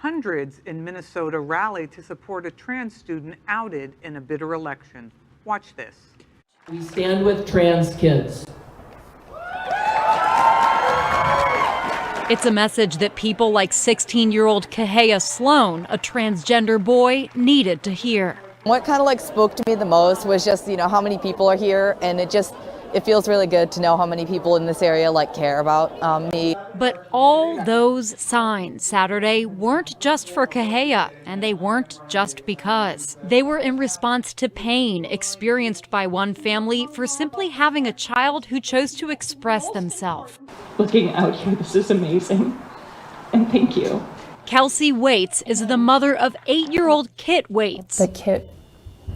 Hundreds in Minnesota rallied to support a trans student outed in a bitter election. Watch this. We stand with trans kids. It's a message that people like 16-year-old Kahea Sloan, a transgender boy, needed to hear. What kind of like spoke to me the most was just, how many people are here, and it feels really good to know how many people in this area care about me. But all those signs Saturday weren't just for Kahea, and they weren't just because. They were in response to pain experienced by one family for simply having a child who chose to express themselves. Looking out here, this is amazing, and thank you. Kelsey Waits is the mother of 8-year-old Kit Waits. The Kit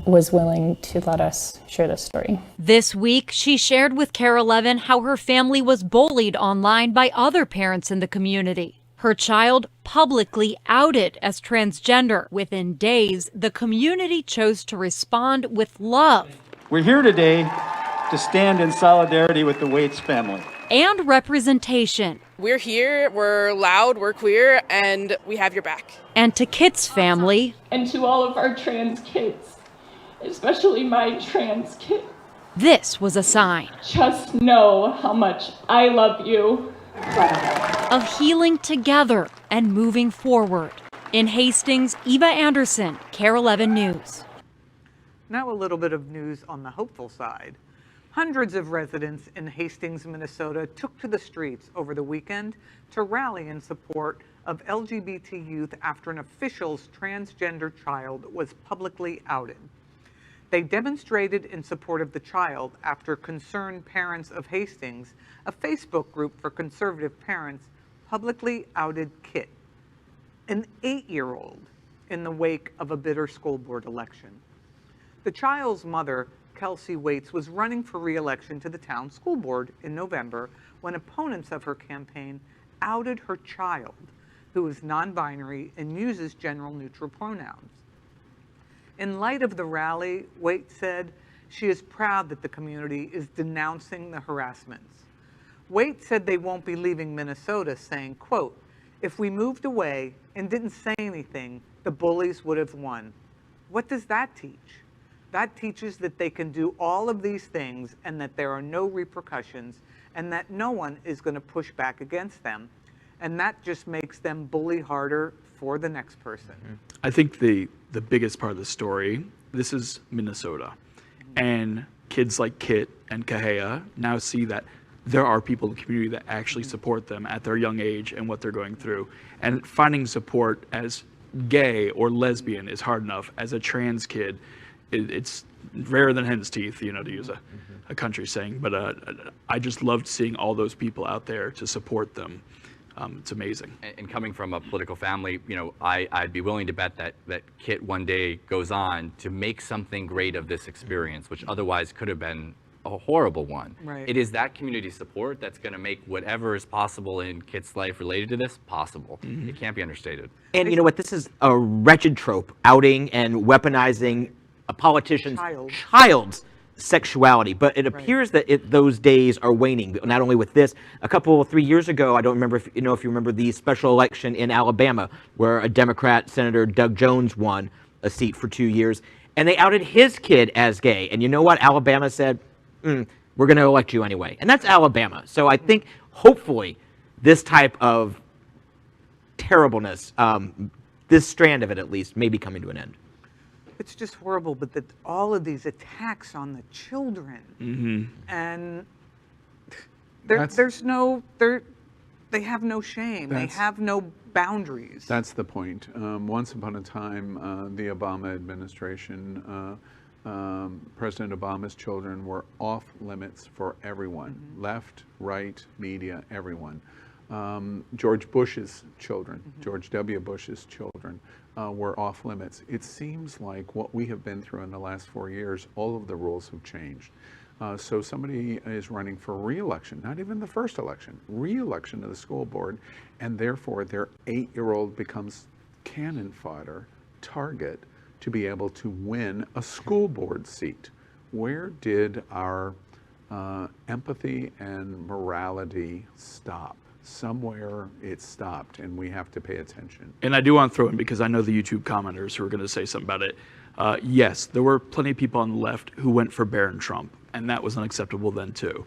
was willing to let us share this story. This week, she shared with KARE 11 how her family was bullied online by other parents in the community. Her child publicly outed as transgender. Within days, the community chose to respond with love. We're here today to stand in solidarity with the Waits family. And representation. We're here, we're loud, we're queer, and we have your back. And to Kit's family. And to all of our trans kids, especially my trans kid. This was a sign. Just know how much I love you. Of healing together and moving forward. In Hastings, Eva Anderson, KARE 11 News. Now a little bit of news on the hopeful side. Hundreds of residents in Hastings, Minnesota took to the streets over the weekend to rally in support of LGBT youth after an official's transgender child was publicly outed. They demonstrated in support of the child after Concerned Parents of Hastings, a Facebook group for conservative parents, publicly outed Kit, an 8-year-old, in the wake of a bitter school board election. The child's mother, Kelsey Waits, was running for re-election to the town school board in November when opponents of her campaign outed her child, who is non-binary and uses gender-neutral pronouns. In light of the rally, Waits said she is proud that the community is denouncing the harassments. Waits said they won't be leaving Minnesota, saying, quote, "If we moved away and didn't say anything, the bullies would have won." What does that teach? That teaches that they can do all of these things and that there are no repercussions and that no one is going to push back against them. And that just makes them bully harder for the next person. I think the biggest part of the story, this is Minnesota. And kids like Kit and Kahea now see that there are people in the community that actually support them at their young age and what they're going through. And finding support as gay or lesbian is hard enough. As a trans kid, it's rarer than hen's teeth, to use a country saying. But I just loved seeing all those people out there to support them. It's amazing. And coming from a political family, I'd be willing to bet that Kit one day goes on to make something great of this experience, which otherwise could have been a horrible one. Right. It is that community support that's going to make whatever is possible in Kit's life related to this possible. It can't be understated. And you know what? This is a wretched trope, outing and weaponizing a politician's child's sexuality, but it appears that those days are waning. Not only with this, 3 years ago, I don't remember if you remember the special election in Alabama, where a Democrat Senator Doug Jones won a seat for 2 years, and they outed his kid as gay. And you know what? Alabama said, "We're going to elect you anyway," and that's Alabama. So I think hopefully this type of terribleness, this strand of it at least, may be coming to an end. It's just horrible, but that all of these attacks on the children, and they have no shame, they have no boundaries. That's the point. Once upon a time, the Obama administration, President Obama's children were off limits for everyone, left, right, media, everyone. George Bush's children, George W. Bush's children, were off limits. It seems like what we have been through in the last 4 years, all of the rules have changed. So somebody is running for re-election, not even the first election, re-election to the school board, and therefore their 8-year-old becomes cannon fodder, target, to be able to win a school board seat. Where did our empathy and morality stop? somewhere it stopped, and we have to pay attention. And I do want to throw in, because I know the YouTube commenters who are going to say something about it. Yes, there were plenty of people on the left who went for Barron Trump, and that was unacceptable then too.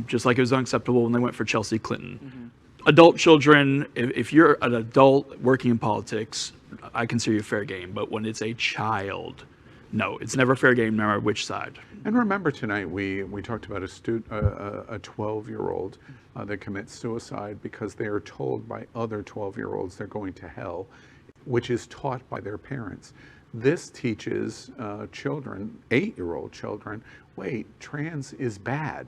Just like it was unacceptable when they went for Chelsea Clinton. Adult children, if you're an adult working in politics, I consider you fair game. But when it's a child, no, it's never fair game, no matter which side. And remember tonight, we talked about a 12-year-old that commits suicide because they are told by other 12-year-olds they're going to hell, which is taught by their parents. This teaches children, 8-year-old children, wait, trans is bad.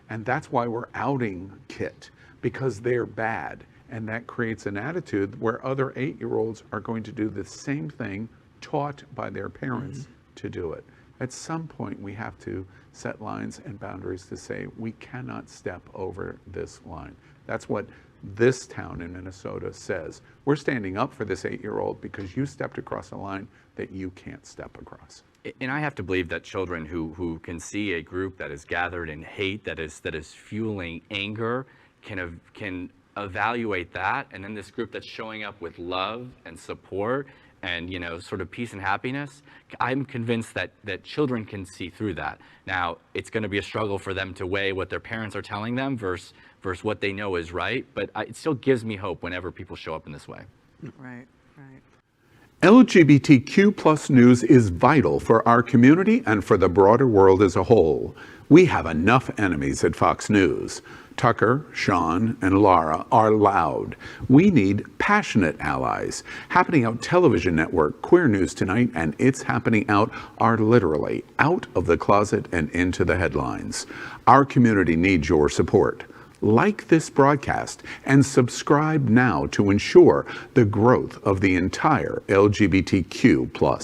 And that's why we're outing Kit, because they're bad. And that creates an attitude where other 8-year-olds are going to do the same thing taught by their parents to do it. At some point, we have to set lines and boundaries to say, we cannot step over this line. That's what this town in Minnesota says. We're standing up for this 8-year-old because you stepped across a line that you can't step across. And I have to believe that children who can see a group that is gathered in hate, that is fueling anger, can evaluate that, and then this group that's showing up with love and support and, you know, sort of peace and happiness, I'm convinced that children can see through that. Now, it's going to be a struggle for them to weigh what their parents are telling them versus what they know is right, but it still gives me hope whenever people show up in this way. Right, right. LGBTQ+ news is vital for our community and for the broader world as a whole. We have enough enemies at Fox News. Tucker, Sean, and Laura are loud. We need passionate allies. Happening Out Television Network, Queer News Tonight, and It's Happening Out are literally out of the closet and into the headlines. Our community needs your support. Like this broadcast and subscribe now to ensure the growth of the entire LGBTQ+